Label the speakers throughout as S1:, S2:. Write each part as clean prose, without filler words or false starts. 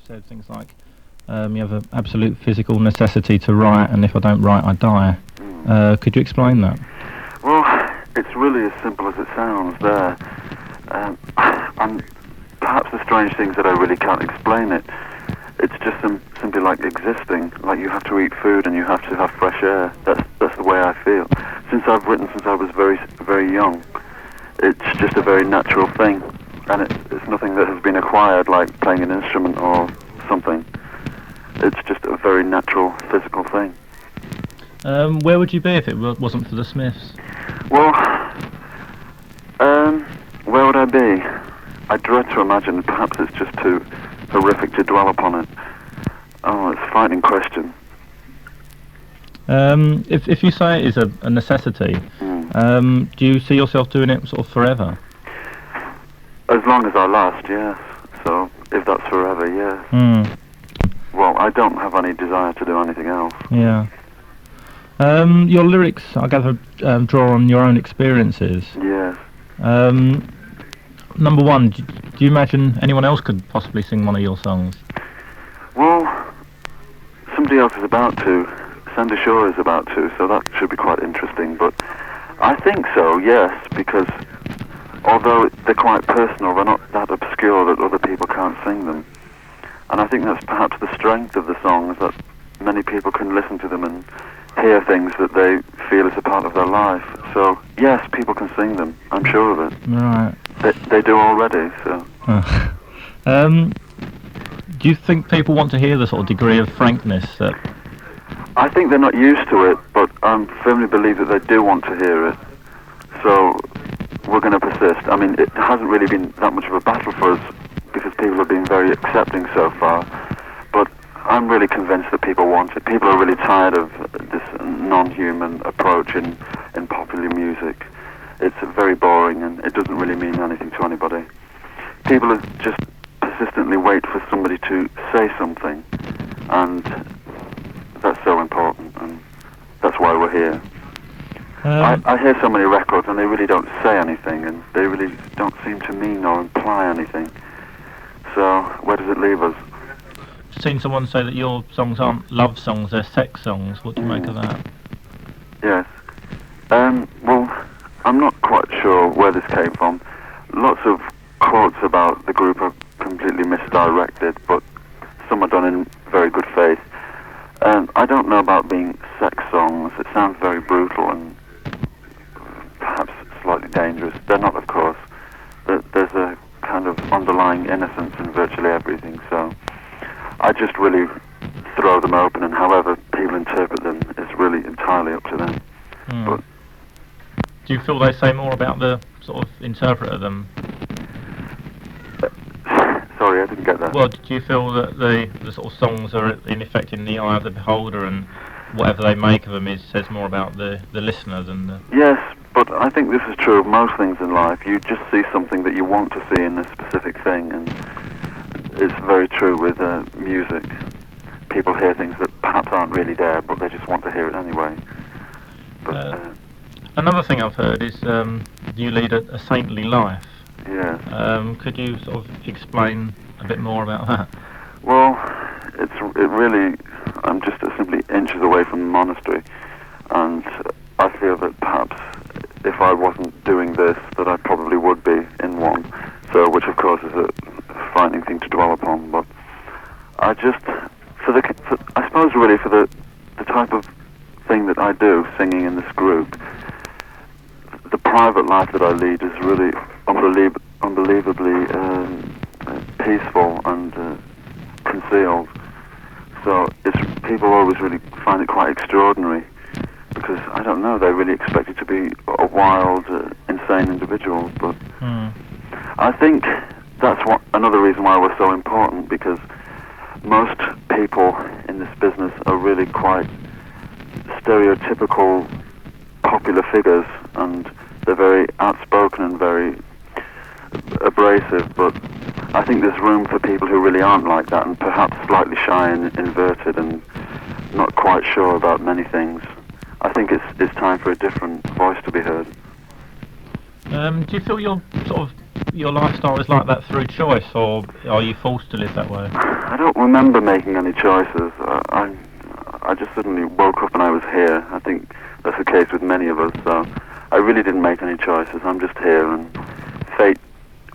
S1: said things like you have an absolute physical necessity to write, and if I don't write, I die. Could you explain that?
S2: Well, it's really as simple as it sounds there. And perhaps the strange thing is that I really can't explain it. It's just simply like existing. Like you have to eat food and you have to have fresh air. That's the way I feel. Since I've written since I was very, very young, it's just a very natural thing. And it's nothing that has been acquired like playing an instrument or something. It's just a very natural physical thing.
S1: Where would you be if it wasn't for the Smiths?
S2: Well, where would I be? I dread to imagine. Perhaps it's just too horrific to dwell upon it. Oh, it's a frightening question.
S1: If you say it is a necessity, do you see yourself doing it sort of forever?
S2: As long as I last, yes. So, if that's forever, yes. Well, I don't have any desire to do anything else.
S1: Yeah. Your lyrics, I gather, draw on your own experiences.
S2: Yes.
S1: Number one, do you imagine anyone else could possibly sing one of your songs?
S2: Well, somebody else is about to. Sandy Shaw is about to, so that should be quite interesting. But I think so, yes, because although they're quite personal, they're not that obscure that other people can't sing them. And I think that's perhaps the strength of the songs, that many people can listen to them and hear things that they feel is a part of their life. So, yes, people can sing them. I'm sure of it.
S1: Right.
S2: They do already, so...
S1: Do you think people want to hear the sort of degree of frankness that...
S2: I think they're not used to it, but I firmly believe that they do want to hear it. So, we're going to persist. I mean, it hasn't really been that much of a battle for us, because people have been very accepting so far. But I'm really convinced that people want it. People are really tired of this non-human approach in popular music. It's very boring and it doesn't really mean anything to anybody. People just persistently wait for somebody to say something, and that's so important, and that's why we're here. I hear so many records and they really don't say anything, and they really don't seem to mean or imply anything. So, where does it leave us?
S1: I've seen someone say that your songs aren't love songs, they're sex songs. What do you make of that?
S2: Yes. Well, I'm not quite sure where this came from. Lots of quotes about the group are completely misdirected, but some are done in very good faith. I don't know about being sex songs. It sounds very brutal and perhaps slightly dangerous. They're not, of course. There's a kind of underlying innocence in virtually everything, so I just really throw them open, and however people interpret them is really entirely up to them. But
S1: do you feel they say more about the sort of interpreter than...
S2: Sorry, I didn't get that.
S1: Well, do you feel that the sort of songs are in effect in the eye of the beholder, and whatever they make of them says more about the listener than the...
S2: Yes, but I think this is true of most things in life. You just see something that you want to see in a specific thing, and it's very true with music. People hear things that perhaps aren't really there, but they just want to hear it anyway. But,
S1: another thing I've heard is you lead a saintly life.
S2: Yeah.
S1: Could you sort of explain a bit more about that?
S2: Well, it really, I'm just simply inches away from the monastery, and I feel that perhaps if I wasn't doing this, that I probably would be in one. So, which of course is a frightening thing to dwell upon. But I just, I suppose really for the type of thing that I do, singing in this group, the private life that I lead is really unbelievably peaceful and concealed. So people always really find it quite extraordinary, because I don't know, they really expect you to be a wild, insane individual. But I think that's another reason why we're so important, because most people in this business are really quite stereotypical popular figures, and they're very outspoken and very abrasive, but I think there's room for people who really aren't like that, and perhaps slightly shy and inverted and not quite sure about many things. I think it's time for a different voice to be heard.
S1: Do you feel your lifestyle is like that through choice, or are you forced to live that way?
S2: I don't remember making any choices. I just suddenly woke up and I was here. I think that's the case with many of us. So I really didn't make any choices. I'm just here, and fate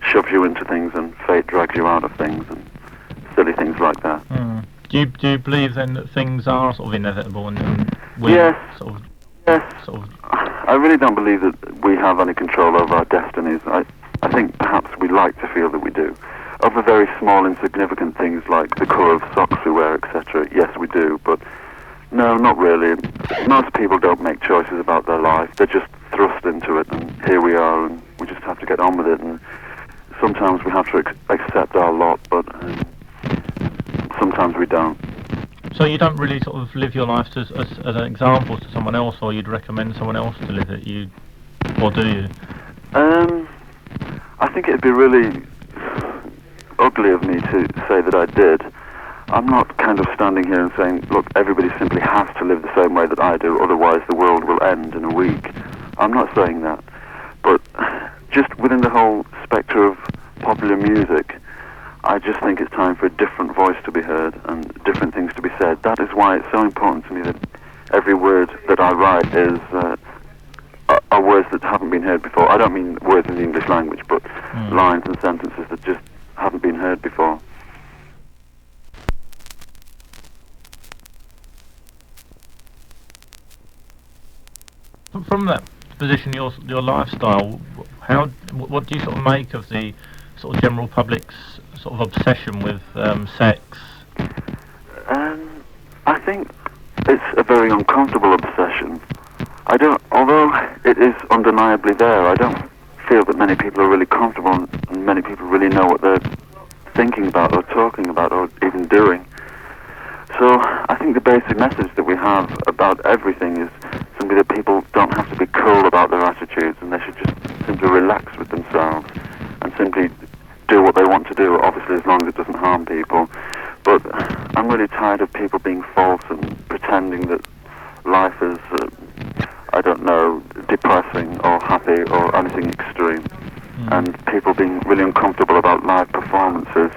S2: shoves you into things, and fate drags you out of things, and silly things like that.
S1: Do you believe then that things are sort of inevitable and we
S2: Yes. Yes.
S1: Sort of
S2: I really don't believe that we have any control over our destinies. I think perhaps we like to feel that we do. Over very small, insignificant things like the colour of socks we wear, etc., yes, we do, but no, not really. Most people don't make choices about their life. They're just thrust into it, and here we are, and we just have to get on with it, and sometimes we have to accept our lot, but sometimes we don't.
S1: So you don't really sort of live your life as an example to someone else, or you'd recommend someone else to live it, or do you?
S2: I think it'd be really ugly of me to say that I did. I'm not kind of standing here and saying, look, everybody simply has to live the same way that I do, otherwise the world will end in a week. I'm not saying that. But just within the whole spectre of popular music, I just think it's time for a different voice to be heard and different things to be said. That is why it's so important to me that every word that I write is are words that haven't been heard before. I don't mean words in the English language, but lines and sentences that just haven't been heard before.
S1: From that position, your lifestyle, what do you sort of make of the sort of general public's sort of obsession with sex?
S2: I think it's a very uncomfortable obsession. Although it is undeniably there, I don't feel that many people are really comfortable and many people really know what they're thinking about or talking about or even doing. So I think the basic message that we have about everything is simply that people don't have to be cool about their attitudes, and they should just simply relax with themselves and simply do what they want to do, obviously as long as it doesn't harm people. But I'm really tired of people being false and pretending that life is, I don't know, depressing or happy or anything extreme. And people being really uncomfortable about live performances.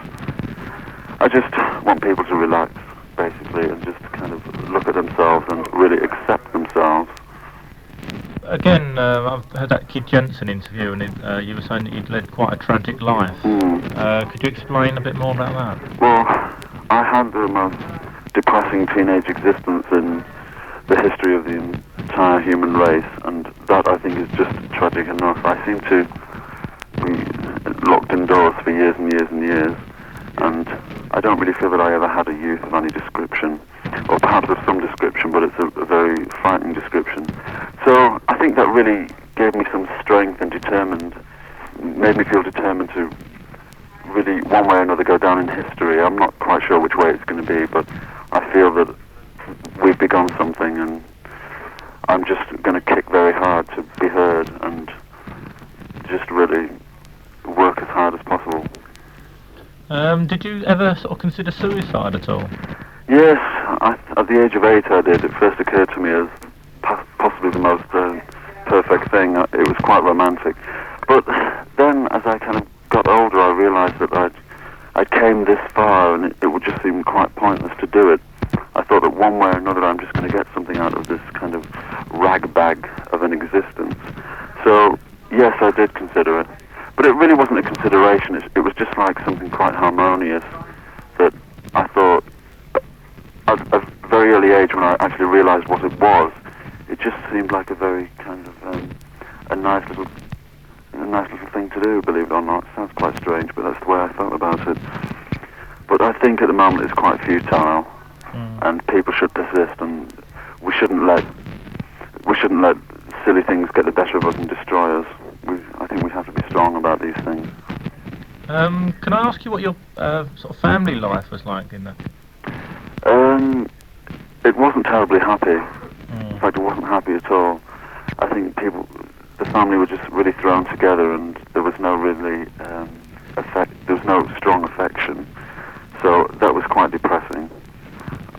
S2: I just want people to relax, basically, and just kind of look at themselves and really accept themselves.
S1: Again, I've heard that Kid Jensen interview, and you were saying that you'd led quite a tragic life. Could you explain a bit more about that?
S2: Well, I had the most depressing teenage existence in the history of the entire human race, and that I think is just tragic enough. I seem to be locked indoors for years and years and years, and I don't really feel that I ever had a youth of any description, or perhaps of some description, but it's a very frightening description. So I think that really gave me some strength and made me feel determined to really, one way or another, go down in history. I'm not quite sure which way it's going to be, but I feel that we've begun something, and I'm just going to kick very hard to be heard and just really work as hard as possible.
S1: Did you ever sort of consider suicide at all?
S2: Yes, at the age of 8 I did. It first occurred to me as possibly the most perfect thing. It was quite romantic. But then, as I kind of got older, I realised that I came this far, and it would just seem quite pointless to do it. I thought that one way or another I'm just going to get something out of this kind of ragbag of an existence. So, yes, I did consider it. But it really wasn't a consideration. It was just like something quite harmonious that I thought, at a very early age when I actually realised what it was, it just seemed like a very kind of a nice little thing to do, believe it or not. It sounds quite strange, but that's the way I felt about it. But I think at the moment it's quite futile, and people should persist, and we shouldn't let silly things get the better of us and destroy us. I think we have to be strong about these things.
S1: Can I ask you what your sort of family life was like in that?
S2: It wasn't terribly happy. In fact, it wasn't happy at all. I think the family were just really thrown together, and there was no really there was no strong affection. So that was quite depressing.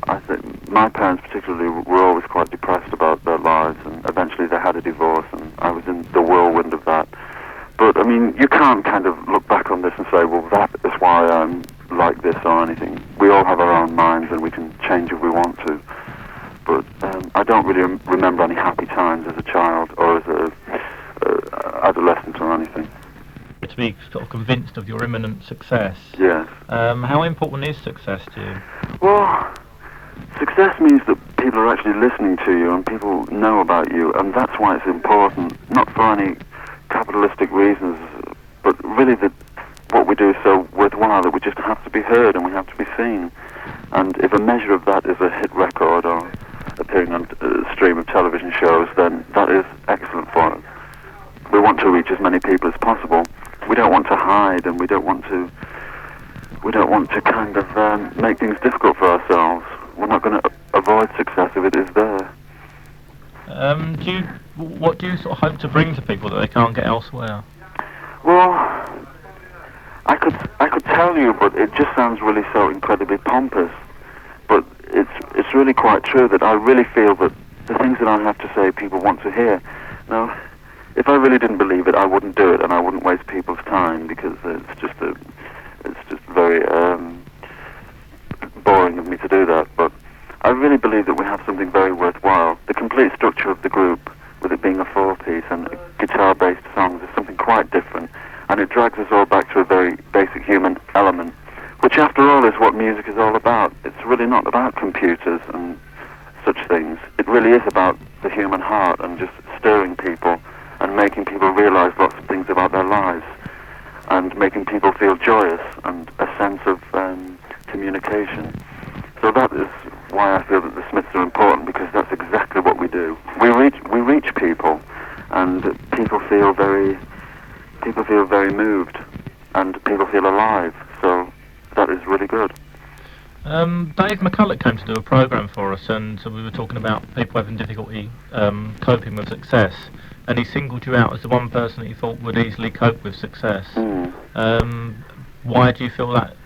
S2: I think my parents particularly were always quite depressed about their lives, and eventually they had a divorce, and I was in the whirlwind of that. But I mean, you can't kind of look back on this and say, well, that is why I'm like this or anything. We all remember any happy times as a child or as a adolescent or anything.
S1: To be sort of convinced of your imminent success.
S2: Yes.
S1: How important is success to you?
S2: Well, success means that people are actually listening to you and people know about you, and that's why it's important, not for any capitalistic reasons, but really that what we do is so worthwhile that we just have to be heard and we have to be seen. And if a measure of that is a hit record or appearing on a stream of television shows, then that is excellent for us. We want to reach as many people as possible. We don't want to hide, and we don't want to kind of make things difficult for ourselves. We're not going to avoid success if it is there.
S1: What do you sort of hope to bring to people that they can't get elsewhere?
S2: Well, I could tell you, but it just sounds really so incredibly pompous. But it's really quite true that I really feel that the things that I have to say people want to hear. Now, if I really didn't believe it, I wouldn't do it, and I wouldn't waste people's time, because it's just very boring of me to do that. But I really believe that we have something very worthwhile. The complete structure of the group, with it being a four-piece and guitar-based songs, is something quite different, and it drags us all back to a very basic human element, which after all is what music is all about. It's really not about computers and such things. It really is about the human heart and just stirring people and making people realize lots of things about their lives and making people feel joyous and a sense of communication. So that is why I feel that the Smiths are important, because that's exactly what we do. We reach people, and people feel very moved, and people feel alive. So that is really good.
S1: Dave McCulloch came to do a program for us, and so we were talking about people having difficulty coping with success, and he singled you out as the one person that he thought would easily cope with success. Why do you feel that?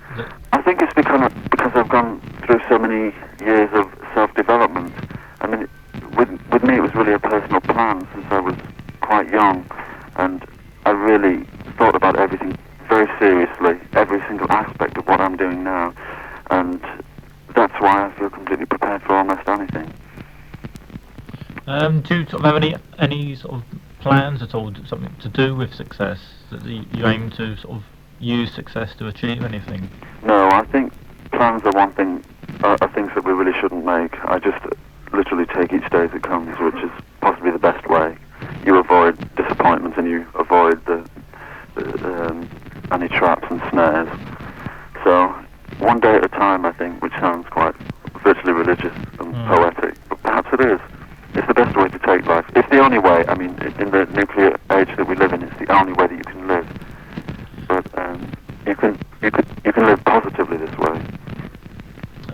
S2: I think it's because I've gone through so many years of self-development. I mean, with me it was really a personal plan since I was quite young, and I really thought about everything very seriously, every single aspect of what I'm doing now, and that's why I feel completely prepared for almost anything.
S1: Do you sort of have any sort of plans at all, something to do with success, that you aim to sort of use success to achieve anything?
S2: No, I think plans are are things that we really shouldn't make. I just literally take each day as it comes, which is possibly the best way. You avoid disappointment and you avoid any traps and snares. So one day at a time, I think, which sounds quite virtually religious and poetic, but perhaps it is. It's the best way to take life. It's the only way. I mean, in the nuclear age that we live in, it's the only way that you can live. But you can live positively this way.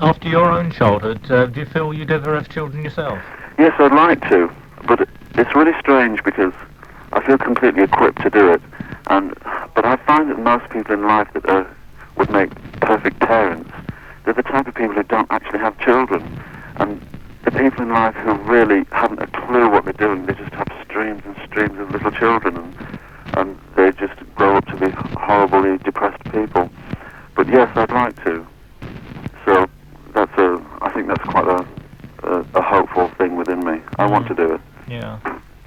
S1: After your own childhood, do you feel you'd ever have children yourself?
S2: Yes, I'd like to, but it's really strange because I feel completely equipped to do it. But I find that most people in life that would make perfect parents, they're the type of people who don't actually have children. And the people in life who really haven't a clue what they're doing, they just have streams and streams of little children, and they just grow up to be horribly depressed people. But yes, I'd like to. So I think that's quite a hopeful thing within me. I want to do it.
S1: Yeah.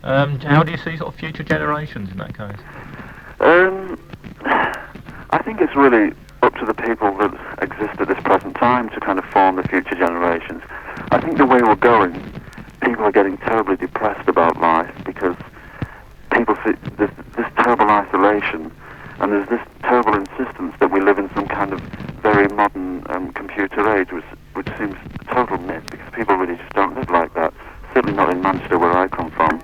S1: How do you see sort of future generations in that case?
S2: I think it's really up to the people that exist at this present time to kind of form the future generations. I think the way we're going, people are getting terribly depressed about life because people see this terrible isolation, and there's this terrible insistence that we live in some kind of very modern computer age, which seems a total myth, because people really just don't live like that. Certainly not in Manchester, where I come from.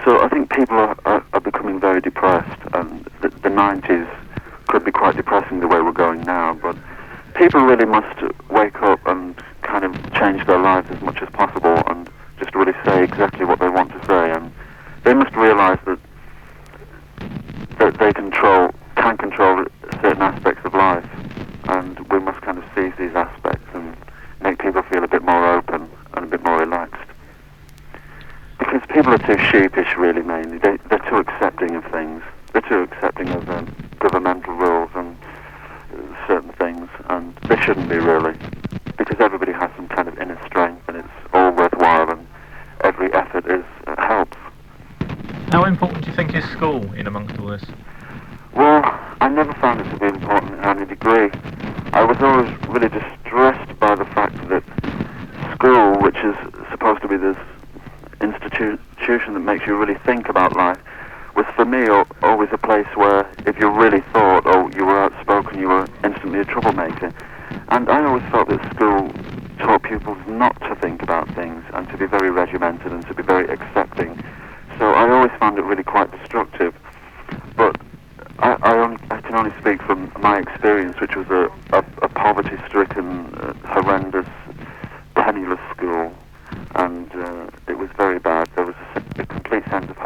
S2: So I think people are becoming very depressed, and the 90s could be quite depressing the way we're going now, but people really must wake up and kind of change their lives as much as possible and just really say exactly what they want to say, and they must realize that they can control certain aspects of life, and we must kind of seize these aspects and make people feel a bit more open and a bit more relaxed. Because people are too sheepish, really, mainly. They're too accepting of things. They're too accepting of governmental rules and certain things, and they shouldn't be, really. Because everybody has some kind of inner strength, and it's all worthwhile, and every effort it is, it helps.
S1: How important do you think is school in amongst all this?
S2: Well, I never found it to be important in any degree. I was always really distressed by the fact that school, which is supposed to be this institution that makes you really think about life, was for me always a place where if you really thought, or you were outspoken, you were instantly a troublemaker. And I always felt that school taught pupils not to think about things and to be very regimented and to be very accepting. So I always found it really quite destructive. But I can only speak from my experience, which was a poverty-stricken, horrendous, penniless school, and it was very bad. There was a complete sense of